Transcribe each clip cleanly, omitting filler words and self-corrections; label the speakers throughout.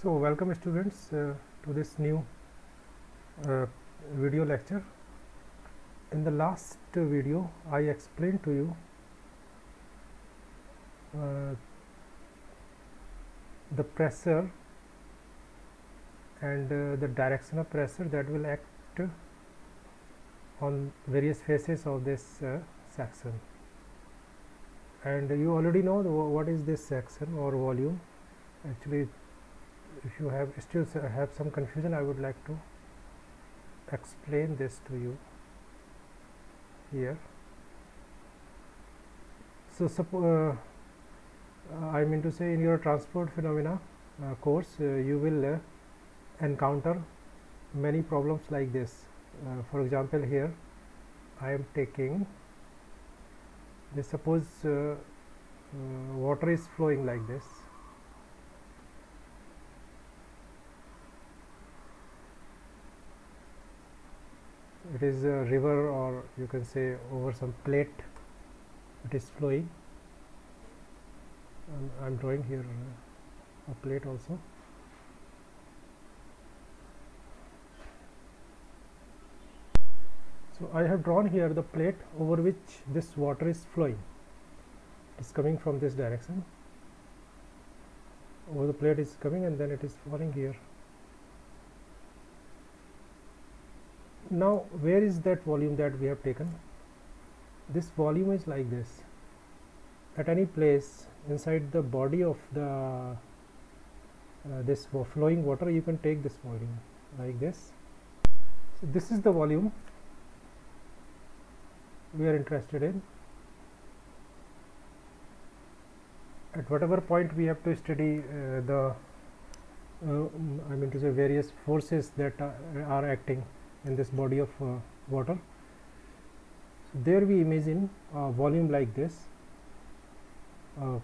Speaker 1: So welcome students to this new video lecture. In the last video I explained to you the pressure and the direction of pressure that will act on various faces of this section, and you already know what is this section or volume. Actually, if you still have some confusion, I would like to explain this to you here. So I mean to say, in your transport phenomena course you will encounter many problems like this. For example, here I am taking this. Suppose water is flowing like this. It is a river, or you can say over some plate it is flowing. I am drawing here a plate also. So I have drawn here the plate over which this water is flowing. It is coming from this direction. Over the plate is coming and then it is falling here. Now where is that volume that we have taken? This volume is like this. At any place inside the body of the this flowing water, you can take this volume like this. So this is the volume we are interested in. At whatever point we have to study I mean to say various forces that are acting in this body of water. So there we imagine a volume like this, a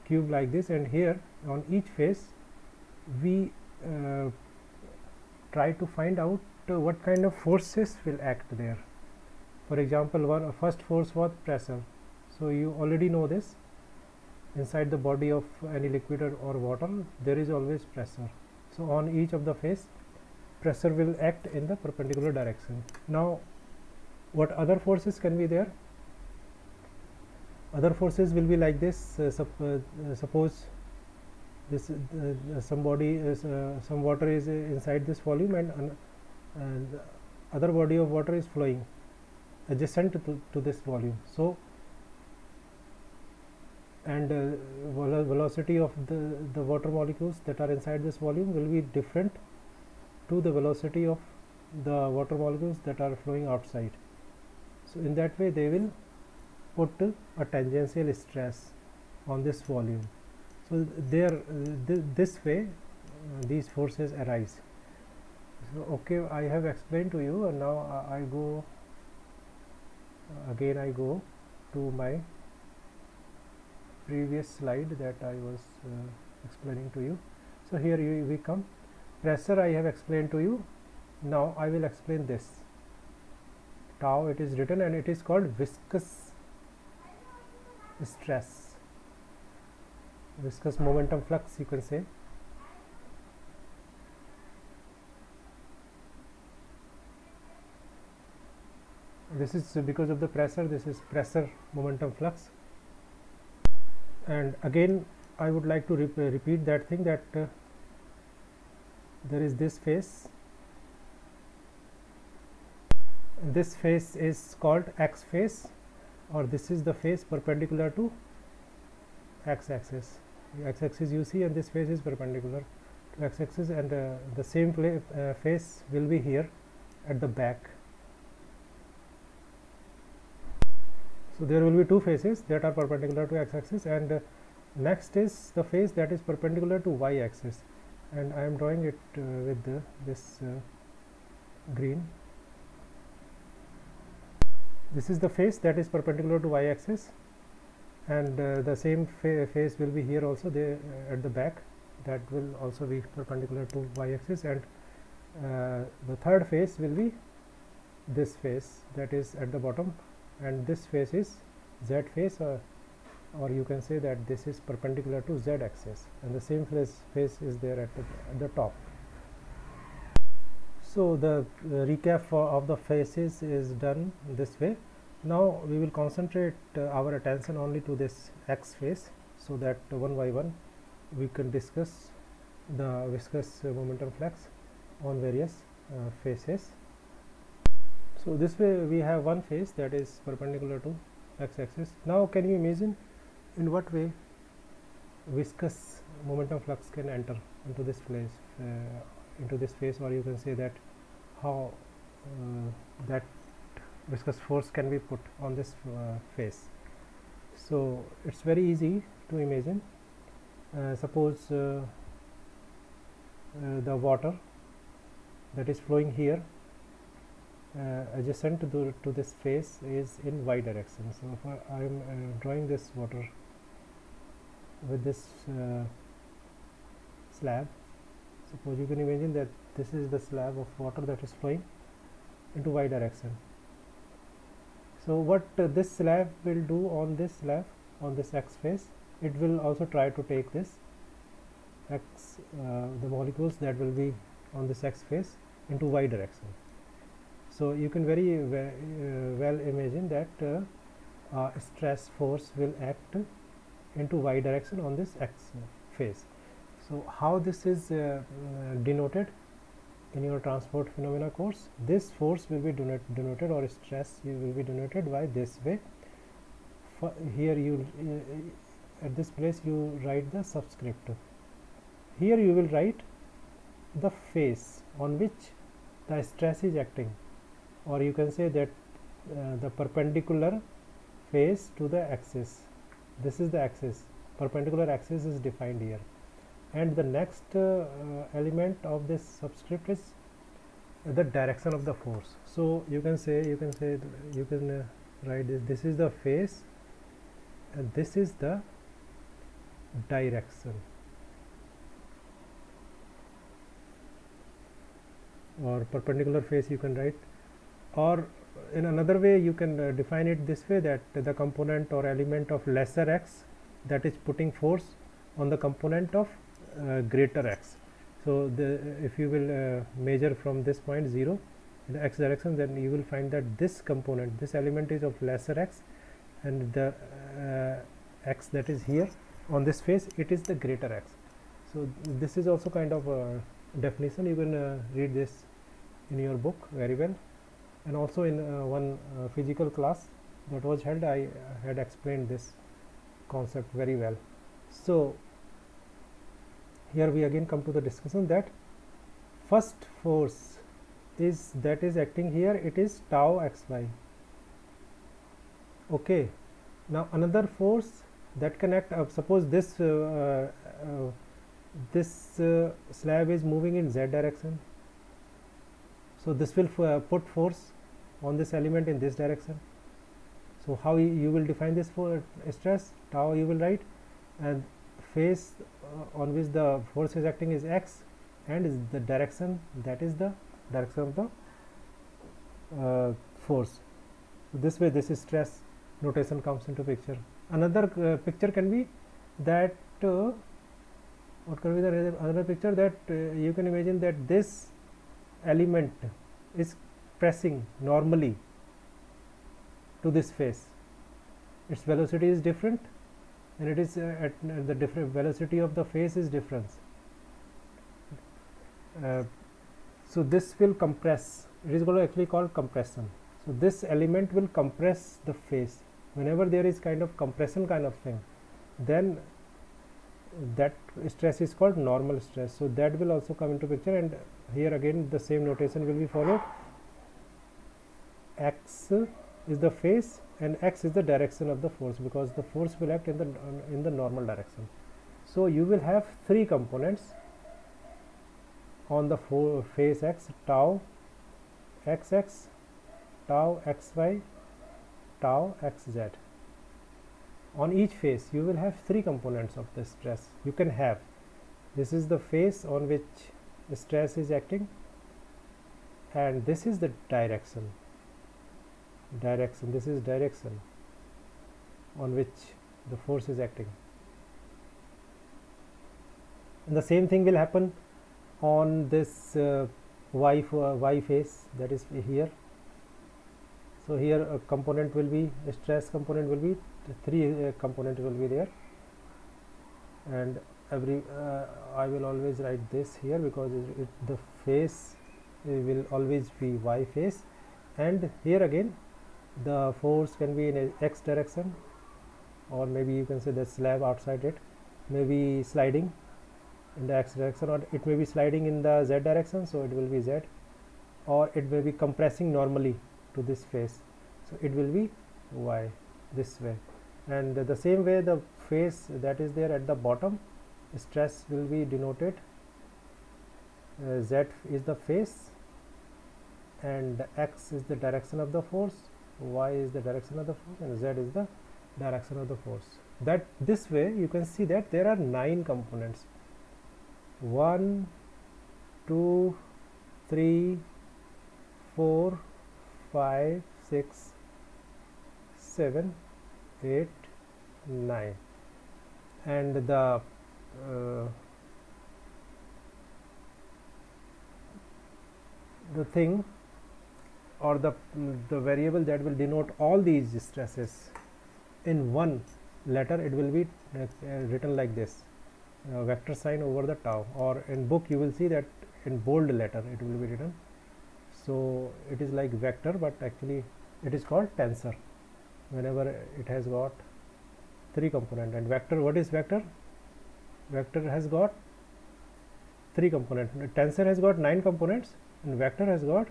Speaker 1: cube like this, and here on each face we try to find out what kind of forces will act there. For example, first force was pressure. So you already know this. Inside the body of any liquid or water, there is always pressure. So on each of the face, pressure will act in the perpendicular direction. Now what other forces can be there? Other forces will be like this. Suppose this some water is inside this volume, and the other body of water is flowing adjacent to this volume. So and velocity of the water molecules that are inside this volume will be different to the velocity of the water molecules that are flowing outside. So in that way they will put a tangential stress on this volume. So there this way these forces arise. So okay, I have explained to you, and now I go again, I go to my previous slide that I was explaining to you. So here we come. Pressure I have explained to you. Now I will explain this. Tau, it is written, and it is called viscous stress, viscous momentum flux, you can say. This is because of the pressure. This is pressure momentum flux. And again I would like to repeat that thing, that there is this face. This face is called x face, or this is the face perpendicular to x axis. The x axis you see, and this face is perpendicular to x axis, and the same face will be here at the back. So there will be two faces that are perpendicular to x axis, and next is the face that is perpendicular to y axis, and I am drawing it with this green. This is the face that is perpendicular to y axis, and the same face will be here also, there at the back, that will also be perpendicular to y axis, and the third face will be this face that is at the bottom, and this face is z face, or you can say that this is perpendicular to z axis, and the same face is there at the top. So the recap of the faces is done this way. Now we will concentrate our attention only to this x face, so that one by one we can discuss the viscous momentum flux on various faces. So this way we have one face that is perpendicular to x-axis. Now can you imagine in what way viscous momentum flux can enter into this face, or you can say that how that viscous force can be put on this face. So it's very easy to imagine. Suppose the water that is flowing here adjacent to this face is in y direction. So if I am drawing this water with this slab, suppose you can imagine that this is the slab of water that is flowing into y direction. So what this slab will do on this slab, on this x face, it will also try to take this x, the molecules that will be on this x face, into y direction. So you can very well imagine that stress force will act into y direction on this x face. So how this is denoted in your transport phenomena course? This force will be denoted, or stress will be denoted by this way. Here you at this place you write the subscript. Here you will write the face on which the stress is acting, or you can say that the perpendicular face to the axis. This is the axis, perpendicular axis is defined here, and the next element of this subscript is the direction of the force. So you can write this is the face and this is the direction, or perpendicular face you can write, or in another way you can define it this way, that the component or element of lesser x that is putting force on the component of greater x. So if you will measure from this point 0 in the x direction, then you will find that this component, this element is of lesser x, and the x that is here on this face, it is the greater x. So this is also kind of a definition. You can read this in your book very well, and also in one physical class that was held, I had explained this concept very well. So here we again come to the discussion that first force is that is acting here, it is tau xy. Okay, now another force that can act, suppose this slab is moving in z direction, so this will put force on this element in this direction. So how you will define this for stress? Tau you will write, and face on which the force is acting is x, and is the direction, that is the direction of the force. So this way this is stress notation comes into picture. Another picture can be that what can be the other picture, that you can imagine that this element is pressing normally to this face. Its velocity is different, and it is at the different velocity of the face is different. So this will compress. It is going to actually called compression. So this element will compress the face. Whenever there is kind of compression kind of thing, then that stress is called normal stress. So that will also come into picture, and here again the same notation will be followed. X is the face and x is the direction of the force, because the force will act in the normal direction. So you will have three components on the face x: tau xx, tau xy, tau xz. On each face you will have three components of the stress. You can have, this is the face on which the stress is acting, and this is the direction, this is direction on which the force is acting. And the same thing will happen on this y face, that is here. So here a component will be, a stress component will be, three component will be there, and every I will always write this here because the face will always be y face, and here again the force can be in a x direction, or maybe you can say the slab outside it may be sliding in the x direction, or it may be sliding in the z direction, so it will be z, or it may be compressing normally to this face, so it will be y this way. And the same way the face that is there at the bottom, stress will be denoted, z is the face and x is the direction of the force, y is the direction of the force, and z is the direction of the force. That this way you can see that there are 9 components, 1 2 3 4 5 6 7 8 9, and the thing or the variable that will denote all these stresses in one letter, it will be written like this, vector sign over the tau, or in book you will see that in bold letter it will be written. So it is like vector, but actually it is called tensor whenever it has got 3 component. And vector, what is vector? Vector has got 3 components. Tensor has got 9 components and vector has got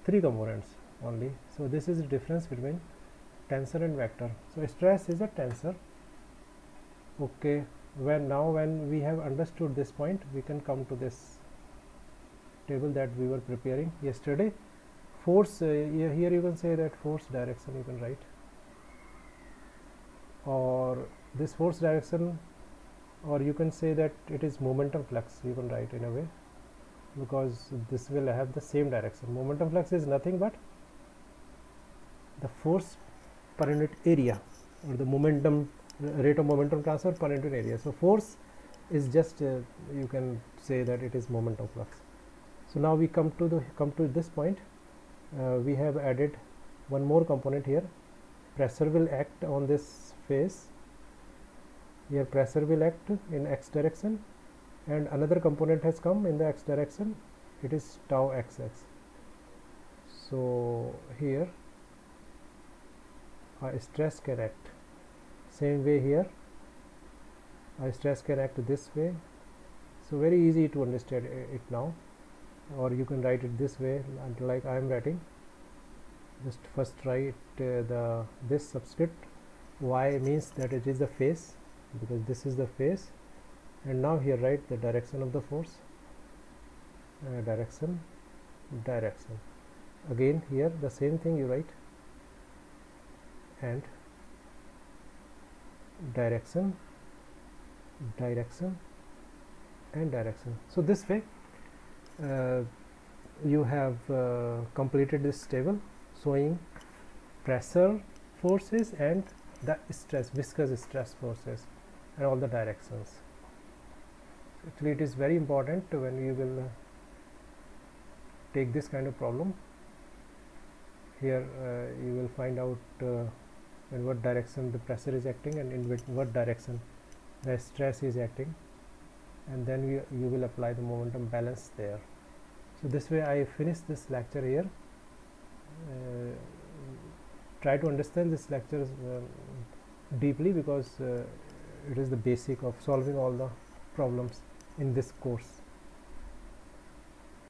Speaker 1: 3 components only. So this is the difference between tensor and vector. So stress is a tensor. Okay, when we have understood this point, we can come to this table that we were preparing yesterday. Force, here you can say that force direction you can write, or this force direction, or you can say that it is momentum flux, you can write in a way, because this will have the same direction. Momentum flux is nothing but the force per unit area, or the momentum rate of momentum transfer per unit area. So force is just you can say that it is momentum flux. So now we come to this point. We have added one more component here. Pressure will act on this face. Here pressure will act in x direction, and another component has come in the x direction. It is tau xx. So here stress can act same way here. Stress can act this way. So very easy to understand it now, or you can write it this way, like I am writing. Just first write this subscript. Y means that it is the face, because this is the face, and now here write the direction of the force, direction. Again here the same thing you write, and direction and direction. So this way you have completed this table showing pressure forces and the stress, viscous stress forces, and all the directions. Actually it is very important when you will take this kind of problem. Here you will find out in what direction the pressure is acting and in what direction the stress is acting, and then you will apply the momentum balance there. So this way I finish this lecture here. Try to understand this lecture deeply, because it is the basic of solving all the problems in this course.